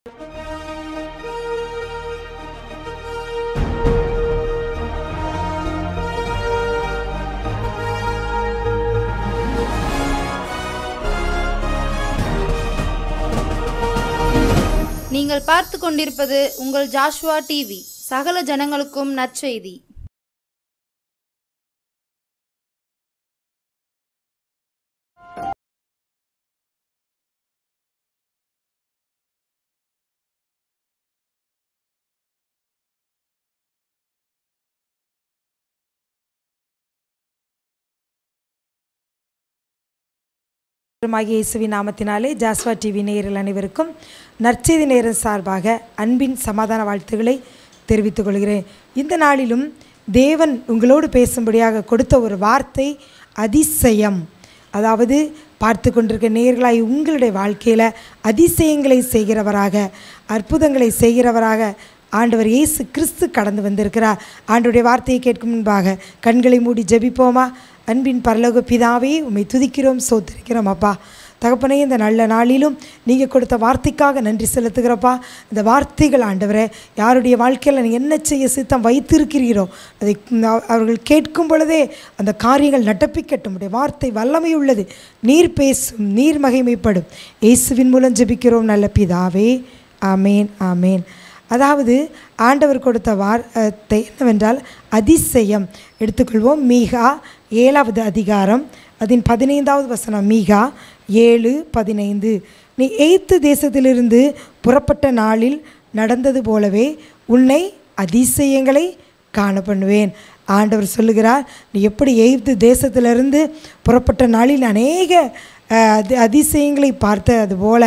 நீங்கள் பார்த்து கொண்டிருப்பது உங்கள் ஜாஷுவா டிவி, சகல ஜனங்களுக்கும் நற்செய்தி. இயேசுவின் நாமத்தினாலே ஜாஸ்வா டிவி நேயர்கள் அனைவருக்கும் நற்செய்தி நேரம் சார்பாக அன்பின் சமாதான வாழ்த்துக்களை தெரிவித்துக் கொள்கிறேன். இந்த நாளிலும் தேவன் உங்களோடு பேசும்படியாக கொடுத்த ஒரு வார்த்தை அதிசயம். அதாவது பார்த்து கொண்டிருக்க நேயர்களாய் உங்களுடைய வாழ்க்கையில் அதிசயங்களை செய்கிறவராக, அற்புதங்களை செய்கிறவராக ஆண்டவர் இயேசு கிறிஸ்து கடந்து வந்திருக்கிறார். ஆண்டவருடைய வார்த்தையை கேட்கும் முன்பாக கண்களை மூடி ஜெபிப்போமா? அன்பின் பரலோக பிதாவே, உம்மை துதிக்கிறோம், ஸ்தோத்திரிக்கிறோம். அப்பா தகப்பனே, இந்த நல்ல நாளிலும் நீங்கள் கொடுத்த வார்த்தைக்காக நன்றி செலுத்துகிறப்பா. இந்த வார்த்தைகள் ஆண்டவரே யாருடைய வாழ்க்கையில் நீங்கள் என்ன செய்ய சித்தம் வைத்திருக்கிறீரோ அதை அவர்கள் கேட்கும் பொழுதே அந்த காரியங்கள் நடப்பிக்கட்டும். உடைய வார்த்தை வல்லமை உள்ளது, நீர் பேசும், நீர் மகிமைப்படும். இயேசுவின் மூலம் ஜெபிக்கிறோம் நல்ல பிதாவே, ஆமேன் ஆமேன். அதாவது ஆண்டவர் கொடுத்த வார்த்தை என்னவென்றால் அதிசயம். எடுத்துக்கொள்வோம். மீகா 7வது அதிகாரம் அதன் 15வது வசனம். மீகா 7:15. நீ எகிப்து தேசத்திலிருந்து புறப்பட்ட நாளில் நடந்தது போலவே உன்னை அதிசயங்களை காண பண்ணுவேன். ஆண்டவர் சொல்லுகிறார், நீ எப்படி எகிப்து தேசத்திலிருந்து புறப்பட்ட நாளில் அநேக அதிசயங்களை பார்த்த அதுபோல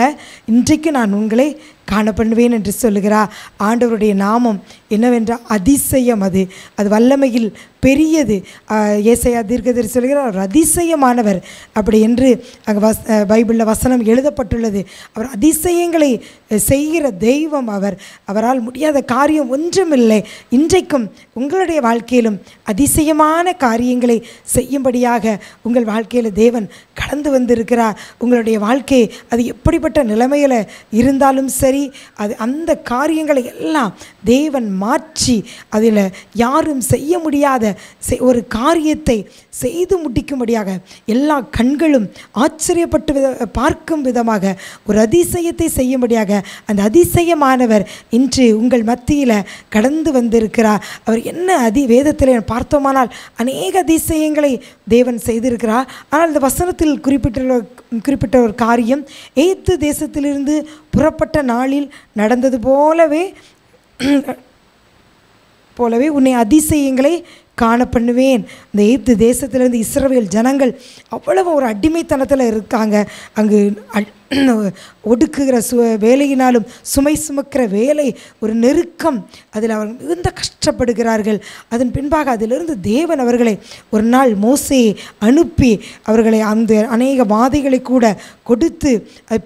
இன்றைக்கு நான் உங்களை காண பண்ணுவேன் என்று சொல்லுகிறார். ஆண்டவருடைய நாமம் என்னவென்றால் அதிசயம். அது வல்லமையில் பெரியது. ஏசாயா தீர்க்கதரிசி சொல்கிறார், அவர் அதிசயமானவர் அப்படி என்று அங்கே பைபிளில் வசனம் எழுதப்பட்டுள்ளது. அவர் அதிசயங்களை செய்கிற தெய்வம். அவரால் முடியாத காரியம் ஒன்றுமில்லை. இன்றைக்கும் உங்களுடைய வாழ்க்கையிலும் அதிசயமான காரியங்களை செய்யும்படியாக உங்கள் வாழ்க்கையில் தேவன் கடந்து வந்திருக்கிறார். உங்களுடைய வாழ்க்கை அது எப்படிப்பட்ட நிலைமையில் இருந்தாலும் சரி, அது அந்த காரியங்களை எல்லாம் தேவன் மாற்றி அதில் யாரும் செய்ய முடியாத ஒரு காரியத்தை செய்து முடிக்கும்படியாக எல்லா கண்களும் ஆச்சரியப்பட்டு பார்க்கும் விதமாக ஒரு அதிசயத்தை செய்யும்படியாக அந்த அதிசயமானவர் இன்று உங்கள் மத்தியில் கடந்து வந்திருக்கிறார். அவர் என்ன வேதத்தில் பார்த்தோமானால் அநேக அதிசயங்களை தேவன் செய்திருக்கிறார். ஆனால் இந்த வசனத்தில் குறிப்பிட்ட ஒரு காரியம், எகிப்து தேசத்திலிருந்து புறப்பட்ட நாளில் நடந்தது போலவே உன்னை அதிசயங்களை காண பண்ணுவேன். இந்த எகிப்து தேசத்திலிருந்து இஸ்ரவேல் ஜனங்கள் அவ்வளவு ஒரு அடிமைத்தனத்தில் இருக்காங்க. அங்கு ஒடுக்குகிற வேலையினாலும் சுமை சுமக்கிற வேலை, ஒரு நெருக்கம், அதில் அவர்கள் மிகுந்த கஷ்டப்படுகிறார்கள். அதன் பின்பாக அதிலிருந்து தேவன் அவர்களை ஒரு நாள் மோசேயை அனுப்பி அவர்களை அந்த அநேக வாதைகளை கூட கொடுத்து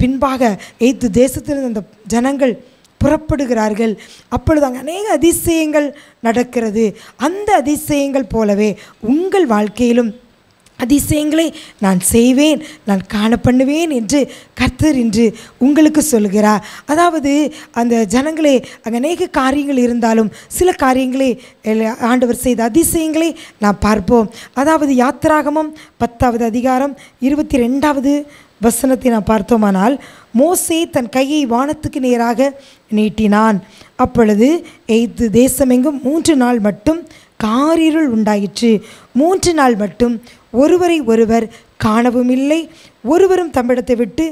பின்பாக எகிப்து தேசத்திலிருந்து அந்த ஜனங்கள் புறப்படுகிறார்கள். அப்பொழுது அங்கே அநேக அதிசயங்கள் நடக்கிறது. அந்த அதிசயங்கள் போலவே உங்கள் வாழ்க்கையிலும் அதிசயங்களை நான் செய்வேன், நான் காண பண்ணுவேன் என்று கர்த்தர் இன்று உங்களுக்கு சொல்கிறார். அதாவது அந்த ஜனங்களே அங்கே அநேக காரியங்கள் இருந்தாலும் சில காரியங்களை ஆண்டவர் செய்த அதிசயங்களை நாம் பார்ப்போம். அதாவது யாத்திராகமம் 10வது அதிகாரம் 22வது வசனத்தை நாம் பார்த்தோமானால், மோசே தன் கையை வானத்துக்கு நேராக நீட்டினான். அப்பொழுது எகிப்து தேசமெங்கும் 3 நாள் மட்டும் காரிருள் உண்டாயிற்று. 3 நாள் மட்டும் ஒருவரை ஒருவர் காணவும் இல்லை, ஒருவரும் தம்மிடத்தை விட்டு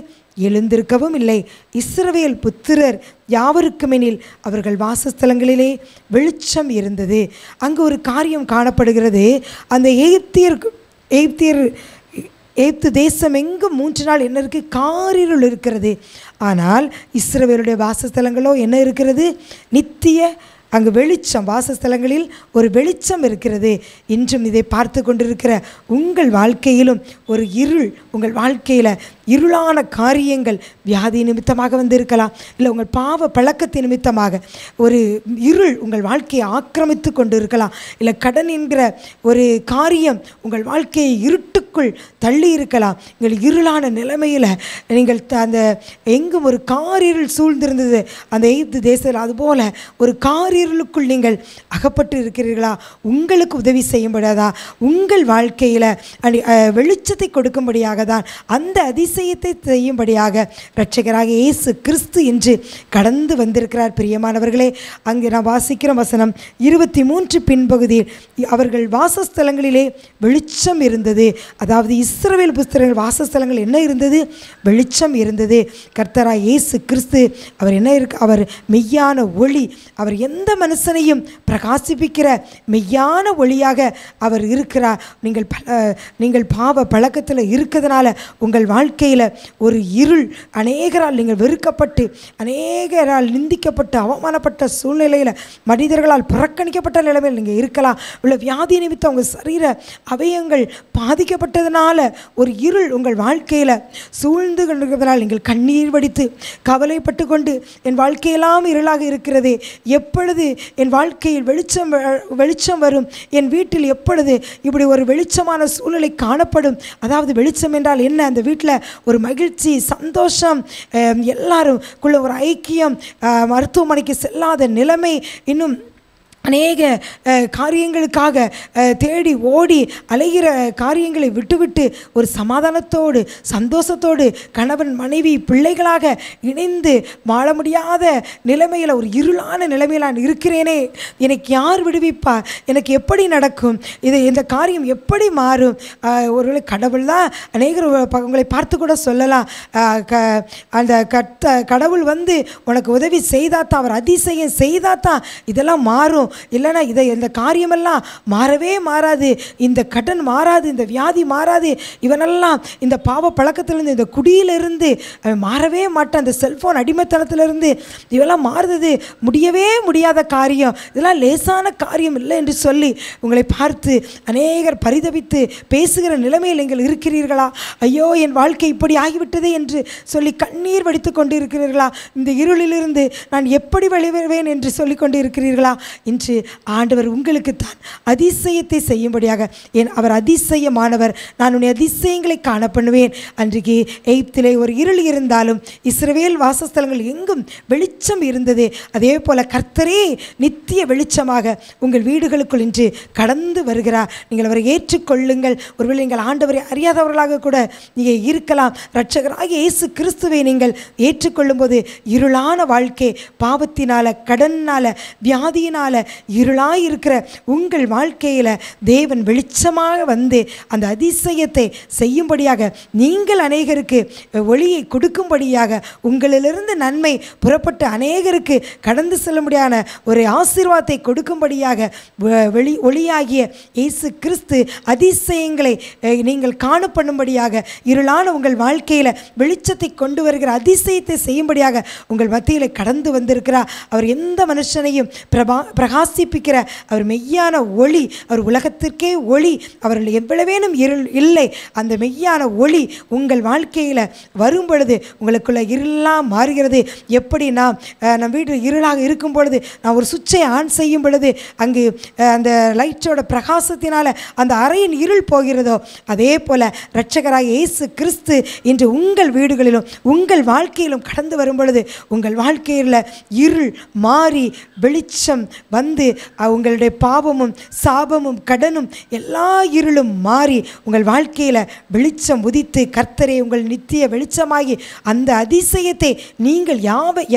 எழுந்திருக்கவும் இல்லை. இஸ்ரவேல் புத்திரர் யாவருக்குமெனில் அவர்கள் வாசஸ்தலங்களிலே வெளிச்சம் இருந்தது. அங்கு ஒரு காரியம் காணப்படுகிறது. அந்த எகிப்து தேசம் எங்கும் 3 நாள் என்ன இருக்குது? காரிருள் இருக்கிறது. ஆனால் இஸ்ரவேலுடைய வாசஸ்தலங்களோ என்ன இருக்கிறது? நித்திய அங்கு வெளிச்சம், வாசஸ்தலங்களில் ஒரு வெளிச்சம் இருக்கிறது. இன்றும் இதை பார்த்து கொண்டிருக்கிற உங்கள் வாழ்க்கையிலும் ஒரு இருள், உங்கள் வாழ்க்கையில் இருளான காரியங்கள் வியாதி நிமித்தமாக வந்து இருக்கலாம், இல்லை உங்கள் பாவ பழக்கத்தின் நிமித்தமாக ஒரு இருள் உங்கள் வாழ்க்கையை ஆக்கிரமித்து கொண்டு இருக்கலாம், இல்லை கடன் என்கிற ஒரு காரியம் உங்கள் வாழ்க்கையை இருட்டுக்குள் தள்ளி இருக்கலாம். நீங்கள் இருளான நிலைமையில் நீங்கள் அந்த எங்கும் ஒரு காரிருள் சூழ்ந்திருந்தது அந்த எகிப்து தேசத்தில், அதுபோல் ஒரு காரிருளுக்குள் நீங்கள் அகப்பட்டு இருக்கிறீர்களா? உங்களுக்கு உதவி செய்யும்படியாதா உங்கள் வாழ்க்கையில் வெளிச்சத்தை கொடுக்கும்படியாக தான், அந்த அதிசயத்தை செய்யும்படியாக இரட்சகராக இயேசு கிறிஸ்து என்று கடந்து வந்திருக்கிறார். பிரியமானவர்களே, அங்கே நான் வாசிக்கிற வசனம் 23 பின்பகுதியில் அவர்கள் வாசஸ்தலங்களிலே வெளிச்சம் இருந்தது. அதாவது இஸ்ரவேல் புத்திரர்கள் வாசஸ்தலங்கள் என்ன இருந்தது? வெளிச்சம் இருந்தது. கர்த்தராக இயேசு கிறிஸ்து அவர் என்ன இருக்கு? அவர் மெய்யான ஒளி. அவர் எந்த மனுஷனையும் பிரகாசிப்பிக்கிற மெய்யான ஒளியாக அவர் இருக்கிறார். நீங்கள் பாவ பழக்கத்தில் இருக்கிறதுனால உங்கள் வாழ்க்கையில் ஒரு இருள், அநேகரால் நீங்கள் வெறுக்கப்பட்டு, அநேகரால் நிந்திக்கப்பட்டு, அவமானப்பட்ட சூழ்நிலையில், மனிதர்களால் புறக்கணிக்கப்பட்ட நிலைமையில் நீங்கள் இருக்கலாம். உள்ள வியாதி நிமித்தம் உங்கள் சரீர அவயங்கள் பாதிக்கப்பட்டதுனால ஒரு இருள் உங்கள் வாழ்க்கையில் சூழ்ந்து கொண்டிருக்கிறதுனால் நீங்கள் கண்ணீர் வடித்து கவலைப்பட்டு கொண்டு, என் வாழ்க்கையெல்லாம் இருளாக இருக்கிறது, எப்பொழுது என் வாழ்க்கையில் வெளிச்சம் வரும், என் வீட்டில் எப்பொழுது இப்படி ஒரு வெளிச்சமான சூழ்நிலை காணப்படும். அதாவது வெளிச்சம் என்றால் என்ன? அந்த வீட்டில் ஒரு மகிழ்ச்சி, சந்தோஷம், எல்லாருக்குள்ள ஒரு ஐக்கியம், மருத்துவமனைக்கு செல்லாத நிலைமை, இன்னும் அநேக காரியங்களுக்காக தேடி ஓடி அலைகிற காரியங்களை விட்டுவிட்டு ஒரு சமாதானத்தோடு சந்தோஷத்தோடு கணவன் மனைவி பிள்ளைகளாக இணைந்து வாழ முடியாத நிலைமையில், ஒரு இருளான நிலைமையில் நான் இருக்கிறேனே, எனக்கு யார் விடுவிப்பா? எனக்கு எப்படி நடக்கும்? இந்த காரியம் எப்படி மாறும்? ஒருவேளை கடவுள் தான் அநேகர் உங்களை பார்த்து கூட சொல்லலாம், அந்த கடவுள் வந்து உனக்கு உதவி செய்தாத்தான், அவர் அதிசயம் செய்தாத்தான் இதெல்லாம் மாறும், இல்லைனா இந்த காரியமெல்லாம் மாறவே மாறாது, இந்த கடன் மாறாது, இந்த வியாதி மாறாது, இவனெல்லாம் இந்த பாவ பழக்கத்திலிருந்து, இந்த குடியிலிருந்து மாறவே மாட்டான், இந்த செல்ஃபோன் அடிமைத்தனத்திலிருந்து இவெல்லாம் மாறுறது முடியவே முடியாத காரியம், இதெல்லாம் லேசான காரியம் இல்லை என்று சொல்லி உங்களை பார்த்து அநேகர் பரிதவித்து பேசுகிற நிலைமையில் நீங்கள் இருக்கிறீர்களா? ஐயோ, என் வாழ்க்கை இப்படி ஆகிவிட்டது என்று சொல்லி கண்ணீர் வடித்து கொண்டு இருக்கிறீர்களா? இந்த இருளிலிருந்து நான் எப்படி வெளிவருவேன் என்று சொல்லி கொண்டு இருக்கிறீர்களா? இன்று ஆண்டவர் உங்களுக்கு தான் அதிசயத்தை செய்யும்படியாக, அவர் அதிசயமானவர், நான் உன்னை அதிசயங்களை காண பண்ணுவேன். அன்றைக்கு எகிப்திலே ஒரு இருள் இருந்தாலும் இஸ்ரவேல் வாசஸ்தலங்கள் எங்கும் வெளிச்சம் இருந்தது. அதே போல கர்த்தரே நித்திய வெளிச்சமாக உங்கள் வீடுகளுக்குள் இன்று கடந்து வருகிறார். நீங்கள் அவரை ஏற்றுக்கொள்ளுங்கள். ஒருவேளை நீங்கள் ஆண்டவரை அறியாதவர்களாக கூட நீங்கள் இருக்கலாம். இரட்சகராக இயேசு கிறிஸ்துவை நீங்கள் ஏற்றுக்கொள்ளும் போது இருளான வாழ்க்கை, பாவத்தினால, கடனால், வியாதியினால இருளாயிருக்கிற உங்கள் வாழ்க்கையில் தேவன் வெளிச்சமாக வந்து அந்த அதிசயத்தை செய்யும்படியாக, நீங்கள் அநேகருக்கு ஒளியை கொடுக்கும்படியாக, உங்களிலிருந்து நன்மை புறப்பட்டு அநேகருக்கு கடந்து செல்லும்படியான ஒரு ஆசீர்வாதத்தை கொடுக்கும்படியாக ஒளியாகிய இயேசு கிறிஸ்து அதிசயங்களை நீங்கள் காண பண்ணும்படியாக, இருளான உங்கள் வாழ்க்கையில் வெளிச்சத்தை கொண்டு வருகிற அதிசயத்தை செய்யும்படியாக உங்கள் மத்தியில் கடந்து வந்திருக்கிறார். அவர் எந்த மனுஷனையும் பிரகாசிப்பிக்கிற அவர் மெய்யான ஒளி, அவர் உலகத்திற்கே ஒளி, அவர்கள் எவ்வளவேனும் இருள் இல்லை. அந்த மெய்யான ஒளி உங்கள் வாழ்க்கையில் வரும் பொழுது உங்களுக்குள்ள இருளாக மாறுகிறது. எப்படி நம் வீடு இருளாக இருக்கும் பொழுது நான் ஒரு சுவிட்சை ஆன் செய்யும் பொழுது அங்கு அந்த லைட்டோட பிரகாசத்தினால் அந்த அறையின் இருள் போகிறதோ, அதே போல் இரட்சகராக இயேசு கிறிஸ்து இன்று உங்கள் வீடுகளிலும் உங்கள் வாழ்க்கையிலும் கடந்து வரும் பொழுது உங்கள் வாழ்க்கையில் இருள் மாறி வெளிச்சம் வந்து உங்களுடைய பாவமும் சாபமும் கடனும் எல்லா இருளும் மாறி உங்கள் வாழ்க்கையில் வெளிச்சம் உதித்து கர்த்தரே உங்கள் நித்திய வெளிச்சமாகி அந்த அதிசயத்தை நீங்கள்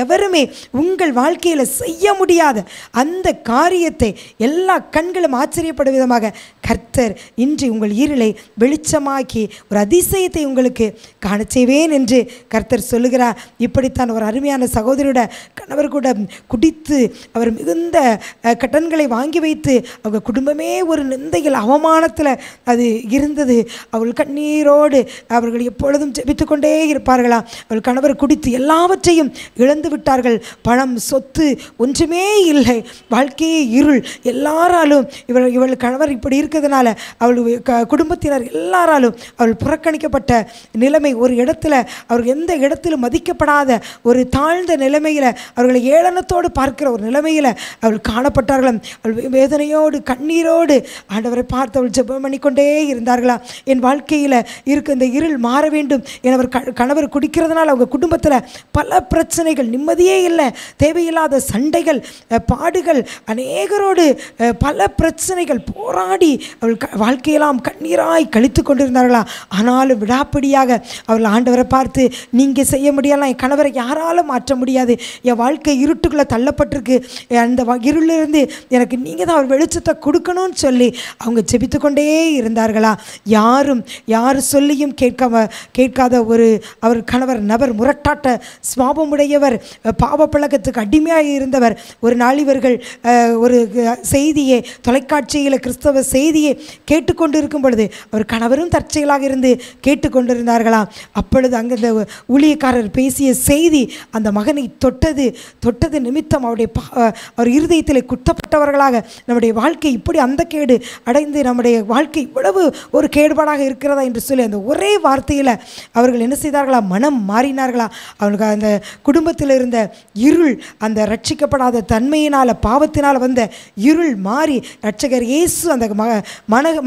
எவருமே உங்கள் வாழ்க்கையில் செய்ய முடியாத அந்த காரியத்தை எல்லா கண்களும் ஆச்சரியப்படும் விதமாக கர்த்தர் இன்று உங்கள் இருளை வெளிச்சமாக்கி ஒரு அதிசயத்தை உங்களுக்கு காண செய்வேன் என்று கர்த்தர் சொல்லுகிறார். இப்படித்தான் ஒரு அருமையான சகோதரியோட கணவர் கூட குடித்து அவர் மிகுந்த கடன்களை வாங்கி வைத்து அவங்க குடும்பமே ஒரு நிந்தையில் அவமானத்தில் அது இருந்தது. அவள் கண்ணீரோடு அவர்கள் எப்பொழுதும் ஜெபித்து கொண்டே இருப்பார்களா. அவள் கணவர் குடித்து எல்லாவற்றையும் இழந்து விட்டார்கள். பணம் சொத்து ஒன்றுமே இல்லை. வாழ்க்கையே இருள். எல்லாராலும் இவள் கணவர் இப்படி இருக்கிறதுனால அவள் குடும்பத்தினர் எல்லாராலும் அவள் புறக்கணிக்கப்பட்ட நிலைமை. ஒரு இடத்துல அவர்கள் எந்த இடத்திலும் மதிக்கப்படாத ஒரு தாழ்ந்த நிலைமையில் அவர்களை ஏளனத்தோடு பார்க்கிற ஒரு நிலைமையில் அவள் காணப்பட்டார்களாம். அவள் வேதனையோடு கண்ணீரோடு ஆண்டவரை பார்த்து அவள் ஜெபம் பண்ணிக்கொண்டே இருந்தார்களாம். என் வாழ்க்கையில் இருக்க இந்த இருள் மாற வேண்டும் என அவர் கணவர் குடிக்கிறதுனால அவங்க குடும்பத்தில் பல பிரச்சனைகள், நிம்மதியே இல்லை, தேவையில்லாத சண்டைகள், பாடுகள், அநேகரோடு பல பிரச்சனைகள் போராடி அவள் வாழ்க்கையெல்லாம் கண்ணீராய் கழித்து கொண்டிருந்தார்களா. ஆனாலும் விடாப்பிடியாக அவள் ஆண்டவரை பார்த்து, நீங்கள் செய்ய முடியலாம், என் கணவரை யாராலும் மாற்ற முடியாது, என் வாழ்க்கை இருட்டுக்குள்ளே தள்ளப்பட்டிருக்கு, அந்த இருளிலிருந்து எனக்கு நீங்கள் தான் அவர் வெளிச்சத்தை கொடுக்கணும்னு சொல்லி அவங்க ஜெபித்து கொண்டே இருந்தார்களா. யார் சொல்லியும் கேட்காத ஒரு அவர் கணவர் நபர், முரட்டாட்ட சுவாபமுடையவர், பாவ பழக்கத்துக்கு அடிமையாக இருந்தவர். ஒரு நாள் இவர்கள் ஒரு செய்தியை தொலைக்காட்சியில் கிறிஸ்தவ செய்தியை கேட்டுக்கொண்டு இருக்கும் பொழுது அவர் கணவரும் தற்செயலாக இருந்து கேட்டுக்கொண்டிருந்தார்களாம். அப்பொழுது அங்கே இந்த ஊழியக்காரர் பேசிய செய்தி அந்த மகனை தொட்டது நிமித்தம் அவர் இருதயத்தில் குத்தப்பட்டவர்களாக, நம்முடைய வாழ்க்கை இப்படி அந்த கேடு அடைந்து நம்முடைய வாழ்க்கை இவ்வளவு ஒரு கேடுபாடாக இருக்கிறதா என்று சொல்லி அந்த ஒரே வார்த்தையில் அவர்கள் என்ன செய்தார்களா, மனம் மாறினார்களா. அவனுக்கு அந்த குடும்பத்தில் இருந்த இருள், அந்த ரட்சிக்கப்படாத தன்மையினால் பாவத்தினால் வந்த இருள் மாறி இரட்சகர் இயேசு அந்த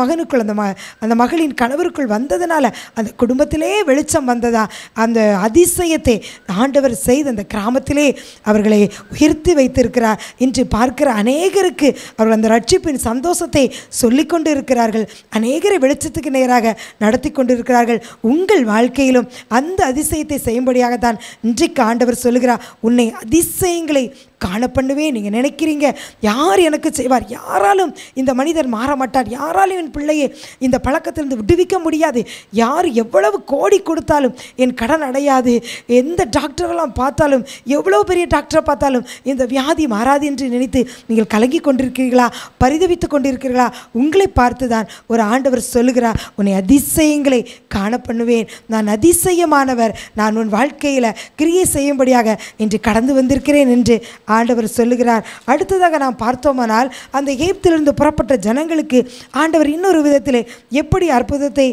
மகனுக்குள் அந்த மகளின் கணவருக்குள் வந்ததுனால அந்த குடும்பத்திலே வெளிச்சம் வந்ததா. அந்த அதிசயத்தை ஆண்டவர் செய்து அந்த கிராமத்திலே அவர்களை உயர்த்தி வைத்திருக்கிறார். இன்று பார்க்கிற அநேகருக்கு அவர்கள் அந்த ரட்சிப்பின் சந்தோஷத்தை சொல்லிக்கொண்டு இருக்கிறார்கள். அநேகரை வெளிச்சத்துக்கு நேராக நடத்தி கொண்டிருக்கிறார்கள். உங்கள் வாழ்க்கையிலும் அந்த அதிசயத்தை செய்யும்படியாகத்தான் இன்றைக்கு ஆண்டவர் சொல்லுகிறார், உன்னை அதிசயங்களை காண பண்ணுவேன். நீங்கள் நினைக்கிறீங்க, யார் எனக்கு செய்வார், யாராலும் இந்த மனிதர் மாற மாட்டார், யாராலும் என் பிள்ளையை இந்த பழக்கத்திலிருந்து விடுவிக்க முடியாது, யார் எவ்வளவு கோடி கொடுத்தாலும் என் கடன் அடையாது, எந்த டாக்டரெல்லாம் பார்த்தாலும், எவ்வளோ பெரிய டாக்டரை பார்த்தாலும் இந்த வியாதி மாறாது என்று நினைத்து நீங்கள் கலங்கி கொண்டிருக்கிறீர்களா, பரிதவித்து கொண்டிருக்கிறீர்களா? உங்களை பார்த்து தான் ஒரு ஆண்டவர் சொல்லுகிறார், உன்னை அதிசயங்களை காண பண்ணுவேன், நான் அதிசயமானவர், நான் உன் வாழ்க்கையில் கிரியை செய்யும்படியாக இன்று கடந்து வந்திருக்கிறேன் என்று ஆண்டவர் சொல்லுகிறார். அடுத்ததாக நாம் பார்த்தோமானால் அந்த எகிப்திலிருந்து புறப்பட்ட ஜனங்களுக்கு ஆண்டவர் இன்னொரு விதத்திலே எப்படி அற்புதத்தை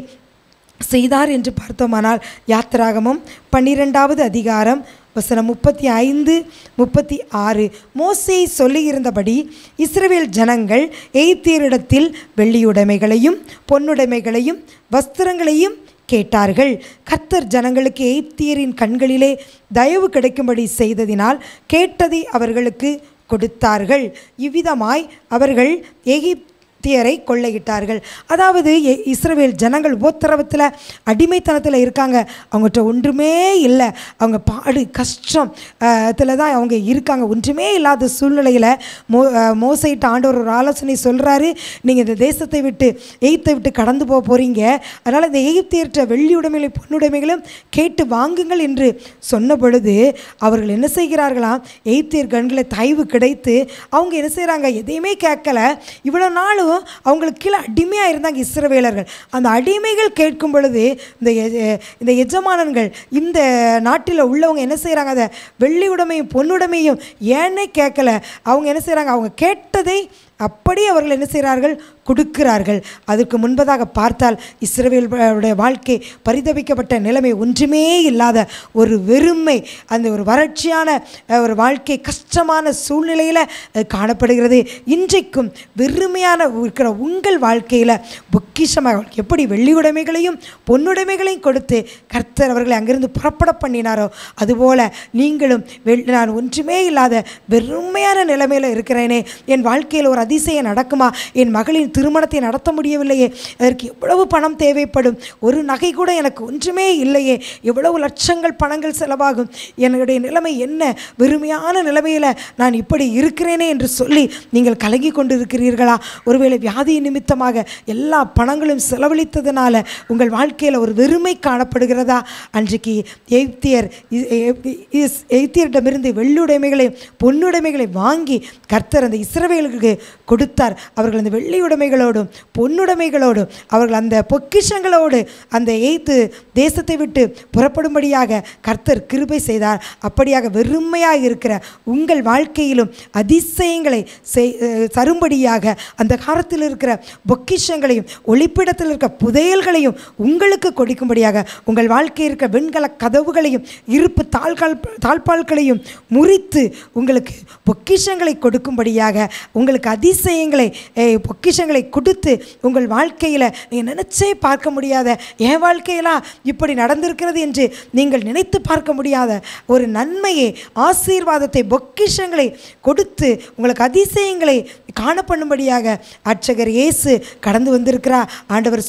செய்தார் என்று பார்த்தோமானால் யாத்திராகமம் 12வது அதிகாரம் வசனம் 35-36. மோசே சொல்லியிருந்தபடி இஸ்ரவேல் ஜனங்கள் எகிப்தியரிடத்தில் வெள்ளியுடைமைகளையும் பொன்னுடைமைகளையும் வஸ்திரங்களையும் கேட்டார்கள். கர்த்தர் ஜனங்களுக்கு எகிப்தியரின் கண்களிலே தயவு கிடைக்கும்படி செய்ததினால் கேட்டதை அவர்களுக்கு கொடுத்தார்கள். இவ்விதமாய் அவர்கள் எகிப்தியரை கொள்ளையிட்டார்கள். அதாவது இஸ்ரவேல் ஜனங்கள் உபத்திரவத்தில் அடிமைத்தனத்தில் இருக்காங்க. அவங்ககிட்ட ஒன்றுமே இல்லை, அவங்க பாடு கஷ்டத்தில் தான் அவங்க இருக்காங்க. ஒன்றுமே இல்லாத சூழ்நிலையில் மோசையிட்ட ஆண்டவர் ஒரு ஆலோசனை சொல்கிறாரு, நீங்கள் இந்த தேசத்தை விட்டு எகிப்தை விட்டு கடந்து போக போகிறீங்க, அதனால் இந்த எகிப்தியர்கிட்ட வெள்ளியுடைமைகளை பொன்னுடைமைகளும் கேட்டு வாங்குங்கள் என்று சொன்ன பொழுது அவர்கள் என்ன செய்கிறார்களாம், எகிப்தியர் கண்களை தயவு கிடைத்து அவங்க என்ன செய்கிறாங்க, எதையுமே கேட்கல. இவ்வளோ நாளும் அவங்களுக்கு கீழே அடிமையாக இருந்தாங்க இஸ்ரவேலர்கள். அந்த அடிமைகள் கேட்கும் பொழுது இந்த எஜமானன்கள் இந்த நாட்டில் உள்ளவங்க என்ன செய்கிறாங்க, அதை வெள்ளி உடைமையும் பொன்னுடைமையும் ஏன்னே கேட்கல. அவங்க என்ன செய்கிறாங்க, அவங்க கேட்டதை அப்படியே அவர்கள் என்ன செய்கிறார்கள், கொடுக்கிறார்கள். அதற்கு முன்பதாக பார்த்தால் இஸ்ரவேலுடைய வாழ்க்கை பரிதபிக்கப்பட்ட நிலைமை, ஒன்றுமே இல்லாத ஒரு வெறுமை, அந்த ஒரு வறட்சியான ஒரு வாழ்க்கை கஷ்டமான சூழ்நிலையில் காணப்படுகிறது. இன்றைக்கும் வெறுமையான இருக்கிற உங்கள் வாழ்க்கையில் பொக்கிஷமாக எப்படி வெள்ளியுடைமைகளையும் பொன்னுடைமைகளையும் கொடுத்து கர்த்தர் அவர்களை அங்கிருந்து புறப்பட பண்ணினாரோ, அதுபோல் நீங்களும் நான் ஒன்றுமே இல்லாத வெறுமையான நிலைமையில் இருக்கிறேனே, என் வாழ்க்கையில் ஒரு அதிசயம் நடக்குமா? என் மகளின் திருமணத்தை நடத்த முடியவில்லையே, அதற்கு எவ்வளவு பணம் தேவைப்படும், ஒரு நகை கூட எனக்கு ஒன்றுமே இல்லையே, எவ்வளவு லட்சங்கள் பணங்கள் செலவாகும், என்னுடைய நிலைமை என்ன, வெறுமையான நிலைமையில் நான் இப்படி இருக்கிறேனே என்று சொல்லி நீங்கள் கலங்கி கொண்டு இருக்கிறீர்களா? ஒருவேளை வியாதி நிமித்தமாக எல்லா பணங்களும் செலவழித்ததுனால உங்கள் வாழ்க்கையில் ஒரு வெறுமை காணப்படுகிறதா? அன்றைக்கு எகிப்தியரிடமிருந்து வெள்ளுடைமைகளை பொன்னுடைமைகளை வாங்கி கர்த்தர் அந்த இஸ்ரவேலுக்கு கொடுத்தார். அவர்கள் அந்த வெள்ளி உடைமைகளோடும் பொன்னுடைமைகளோடும் அவர்கள் அந்த பொக்கிஷங்களோடு அந்த எகிப்து தேசத்தை விட்டு புறப்படும்படியாக கர்த்தர் கிருபை செய்தார். அப்படியாக வெறுமையாக இருக்கிற உங்கள் வாழ்க்கையிலும் அதிசயங்களை தரும்படியாக அந்த காலத்தில் இருக்கிற பொக்கிஷங்களையும் ஒளிப்பிடத்தில் இருக்கிற புதையல்களையும் உங்களுக்கு கொடுக்கும்படியாக உங்கள் வாழ்க்கையில் இருக்கிற வெண்கல கதவுகளையும் இருப்பு தாழ்பால்களையும் முறித்து உங்களுக்கு பொக்கிஷங்களை கொடுக்கும்படியாக உங்களுக்கு அதிசயங்களை பொக்கிஷங்களை கொடுத்து உங்கள் வாழ்க்கையில் நீங்கள் நினைச்சே பார்க்க முடியாத, என் வாழ்க்கையெல்லாம் இப்படி நடந்திருக்கிறது என்று நீங்கள் நினைத்து பார்க்க முடியாத ஒரு நன்மையை, ஆசீர்வாதத்தை, பொக்கிஷங்களை கொடுத்து உங்களுக்கு அதிசயங்களை காணப்படும்படியாக அர்ச்சகர் இயேசு கடந்து வந்திருக்கிறார். ஆண்டவர்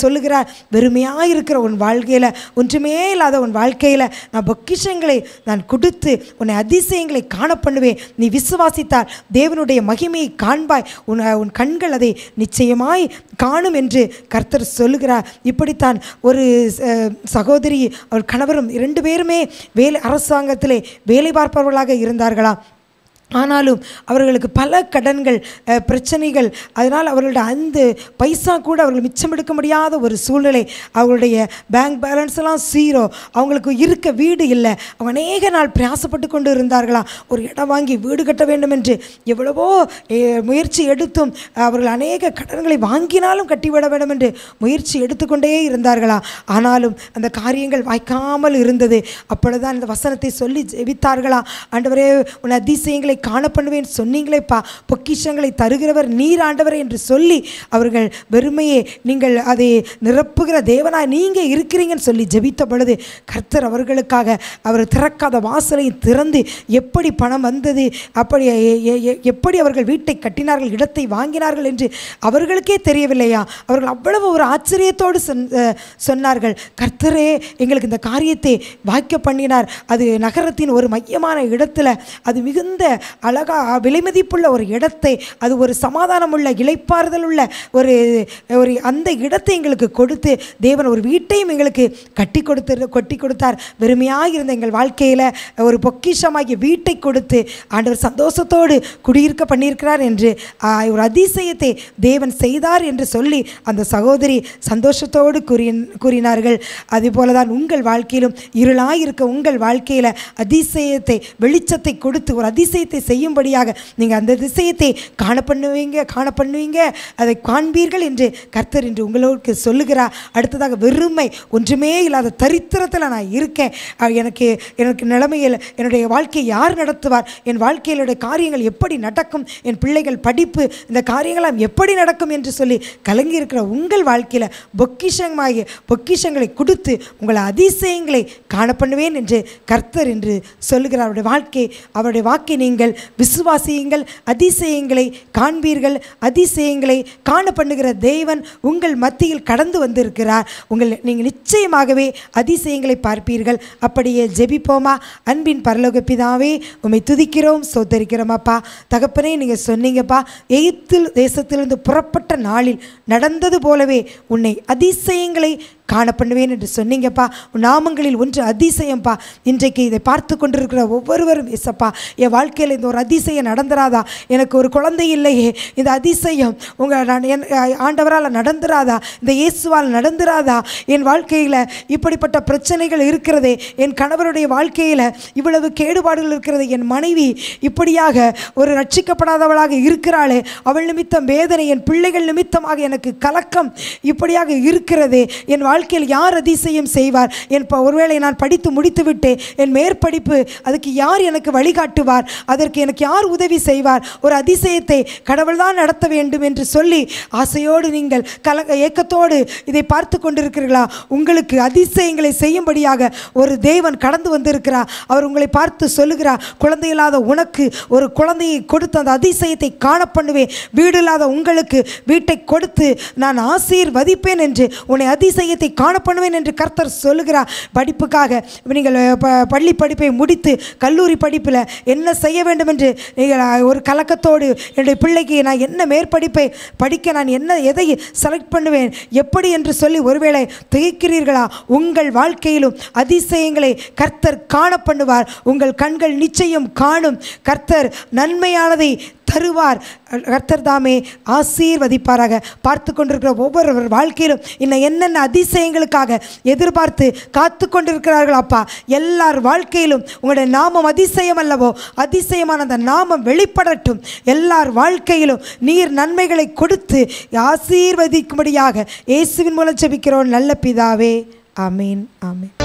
சொல்லுகிறார், வெறுமையாக இருக்கிற உன் வாழ்க்கையில், ஒன்றுமே இல்லாத உன் வாழ்க்கையில் நான் பொக்கிஷங்களை நான் கொடுத்து உன்னை அதிசயங்களை காணப்பண்ணுவேன். நீ விசுவாசித்தால் தேவனுடைய மகிமையை காண்பாய், உன் கண்கள் அதை நிச்சயமாய் காணும் என்று கர்த்தர் சொல்லுகிறார். இப்படித்தான் ஒரு சகோதரி அவள் கணவரும் 2 பேருமே அரசாங்கத்திலே வேலை பார்ப்பவர்களாக இருந்தார்களாம். ஆனாலும் அவர்களுக்கு பல கடன்கள், பிரச்சனைகள், அதனால் அவர்களுடைய அந்த பைசா கூட அவர்கள் மிச்சம் எடுக்க முடியாத ஒரு சூழ்நிலை. அவர்களுடைய பேங்க் பேலன்ஸ் எல்லாம் 0, அவங்களுக்கு இருக்க வீடு இல்லை. அவங்க அநேக நாள் பிரயாசப்பட்டு கொண்டு இருந்தார்களாம். ஒரு இடம் வாங்கி வீடு கட்ட வேண்டும் என்று எவ்வளவோ முயற்சி எடுத்தும் அவர்கள் அநேக கடன்களை வாங்கினாலும் கட்டிவிட வேண்டும் என்று முயற்சி எடுத்துக்கொண்டே இருந்தார்களாம். ஆனாலும் அந்த காரியங்கள் வாய்க்காமல் இருந்தது. அப்பொழுதுதான் இந்த வசனத்தை சொல்லி ஜெபித்தார்களாம். ஆண்டவரே, உன் அதிசயங்களை காணப்படுவேன் சொன்னீங்களேப்பா, பொக்கிஷங்களை தருகிறவர் நீர் ஆண்டவரே என்று சொல்லி அவர்கள் வெறுமையே நீங்கள் அதை நிரப்புகிற தேவனாய் நீங்கள் இருக்கிறீங்கன்னு சொல்லி ஜெபித்த பொழுது கர்த்தர் அவர்களுக்காக அவர் திறக்காத வாசலையும் திறந்து எப்படி பணம் வந்தது, எப்படி அவர்கள் வீட்டை கட்டினார்கள், இடத்தை வாங்கினார்கள் என்று அவர்களுக்கே தெரியவில்லையா? அவர்கள் அவ்வளவு ஒரு ஆச்சரியத்தோடு சொன்னார்கள், கர்த்தரே எங்களுக்கு இந்த காரியத்தை வாய்க்க பண்ணினார். அது நகரத்தின் ஒரு மையமான இடத்துல, அது மிகுந்த அழகா விலைமதிப்புள்ள ஒரு இடத்தை, அது ஒரு சமாதானம் உள்ள இளைப்பாறுதல் உள்ள ஒரு அந்த இடத்தை எங்களுக்கு கொடுத்து தேவன் ஒரு வீட்டையும் எங்களுக்கு கொட்டி கொடுத்தார். வெறுமையாக இருந்த எங்கள் வாழ்க்கையில் ஒரு பொக்கிஷமாகிய வீட்டை கொடுத்து ஆண்டவர் சந்தோஷத்தோடு குடியிருக்க பண்ணியிருக்கிறார் என்று ஒரு அதிசயத்தை தேவன் செய்தார் என்று சொல்லி அந்த சகோதரி சந்தோஷத்தோடு கூறினார்கள். அதுபோல தான் உங்கள் வாழ்க்கையிலும் இருளாயிருக்க உங்கள் வாழ்க்கையில் அதிசயத்தை, வெளிச்சத்தை கொடுத்து ஒரு அதிசயத்தை செய்யும்படியாக நீங்கள் அந்த அதிசயத்தை காணப்படுவீங்க, அதை காண்பீர்கள் என்று கர்த்தர் என்று உங்களுக்கு சொல்லுகிறார். அடுத்ததாக வெறுமை, ஒன்றுமே இல்லாத தரித்திரத்தில் நான் இருக்கேன், எனக்கு நிலைமையில் என்னுடைய வாழ்க்கையை யார் நடத்துவார், என் வாழ்க்கையிலுடைய காரியங்கள் எப்படி நடக்கும், என் பிள்ளைகள் படிப்பு, இந்த காரியங்களாம் எப்படி நடக்கும் என்று சொல்லி கலங்கி இருக்கிற உங்கள் வாழ்க்கையில் பொக்கிஷங்களை கொடுத்து உங்களை அதிசயங்களை காணப்படுவேன் என்று கர்த்தர் என்று சொல்லுகிறார். அவருடைய வாக்கை நீங்கள் விசுவாசியுங்கள், அதிசயங்களை காண்பீர்கள். அதிசயங்களை காணப்படுகிற தேவன் உங்கள் மத்தியில் கடந்து வந்திருக்கிறார். நீங்கள் நிச்சயமாகவே அதிசயங்களை பார்ப்பீர்கள். அப்படியே ஜெபிப்போமா? அன்பின் பரலோக பிதாவே, உம்மை துதிக்கிறோம், ஸ்தோத்திரிக்கிறோம். அப்பா தகப்பனே, நீங்கள் சொன்னீங்கப்பா, எகிப்து தேசத்திலிருந்து புறப்பட்ட நாளில் நடந்தது போலவே உன்னை அதிசயங்களை காணப்படுவேன் என்று சொன்னீங்கப்பா. நாமங்களில் ஒன்று அதிசயம்ப்பா. இன்றைக்கு இதை பார்த்து கொண்டிருக்கிற ஒவ்வொருவரும் இசப்பா, என் வாழ்க்கையில் இந்த ஒரு அதிசயம் நடந்துராதா, எனக்கு ஒரு குழந்தை இல்லையே, இந்த அதிசயம் ஆண்டவரால் நடந்துராதா, இந்த இயேசுவால் நடந்துராதா, என் வாழ்க்கையில் இப்படிப்பட்ட பிரச்சனைகள் இருக்கிறதே, என் கணவருடைய வாழ்க்கையில் இவ்வளவு கேடுபாடுகள் இருக்கிறது, என் மனைவி இப்படியாக ஒரு ரட்சிக்கப்படாதவளாக இருக்கிறாளே, அவள் நிமித்தம் வேதனை, என் பிள்ளைகள் நிமித்தமாக எனக்கு கலக்கம் இப்படியாக இருக்கிறதே, என் வாழ்க்கையில் யார் அதிசயம் செய்வார்? ஒருவேளை நான் படித்து முடித்து விட்டேன், என் மேற்படிப்பு, அதுக்கு யார் எனக்கு வழிகாட்டுவார்? அதற்கு எனக்கு யார் உதவி செய்வார்? ஒரு அதிசயத்தை கடவுள் தான் நடத்த வேண்டும் என்று சொல்லி ஆசையோடு நீங்கள் ஏக்கத்தோடு இதை பார்த்து கொண்டிருக்கிறீர்களா? உங்களுக்கு அதிசயங்களை செய்யும்படியாக ஒரு தேவன் கடந்து வந்திருக்கிறார். அவர் உங்களை பார்த்து சொல்லுகிறார், குழந்தை இல்லாத உனக்கு ஒரு குழந்தையை கொடுத்து அந்த அதிசயத்தை காண பண்ணுவேன், வீடு இல்லாத உங்களுக்கு வீட்டை கொடுத்து நான் ஆசீர்வதிப்பேன் என்று, உன்னை அதிசயத்தை காண பண்ணுவேன் என்று கர்த்தர் சொல்லுகிறார். படிப்புக்காக நீங்கள் பள்ளி படிப்பை முடித்து கல்லூரி படிப்பில் என்ன செய்ய வேண்டும் என்று நீங்கள் ஒரு கலக்கத்தோடு, என்னுடைய பிள்ளைக்கு நான் என்ன மேற்படிப்பை படிக்க நான் எதை செலக்ட் பண்ணுவேன் எப்படி என்று சொல்லி ஒருவேளை திகைக்கிறீர்களா? உங்கள் வாழ்க்கையிலும் அதிசயங்களை கர்த்தர் காண பண்ணுவார். உங்கள் கண்கள் நிச்சயம் காணும். கர்த்தர் நன்மையானதை தருவார். கர்த்தர் தாமே ஆசீர்வதிப்பாராக. பார்த்து கொண்டிருக்கிற ஒவ்வொருவர் வாழ்க்கையிலும் இன்னும் என்னென்ன அதிசயங்களுக்காக எதிர்பார்த்து காத்து கொண்டிருக்கிறார்கள் அப்பா, எல்லார் வாழ்க்கையிலும் உங்களுடைய நாமம் அதிசயம் அல்லவோ, அதிசயமான அந்த நாமம் வெளிப்படட்டும். எல்லார் வாழ்க்கையிலும் நீர் நன்மைகளை கொடுத்து ஆசீர்வதிக்கும்படியாக இயேசுவின் மூலம் ஜெபிக்கிறோம் நல்ல பிதாவே. ஆமீன், ஆமீன்.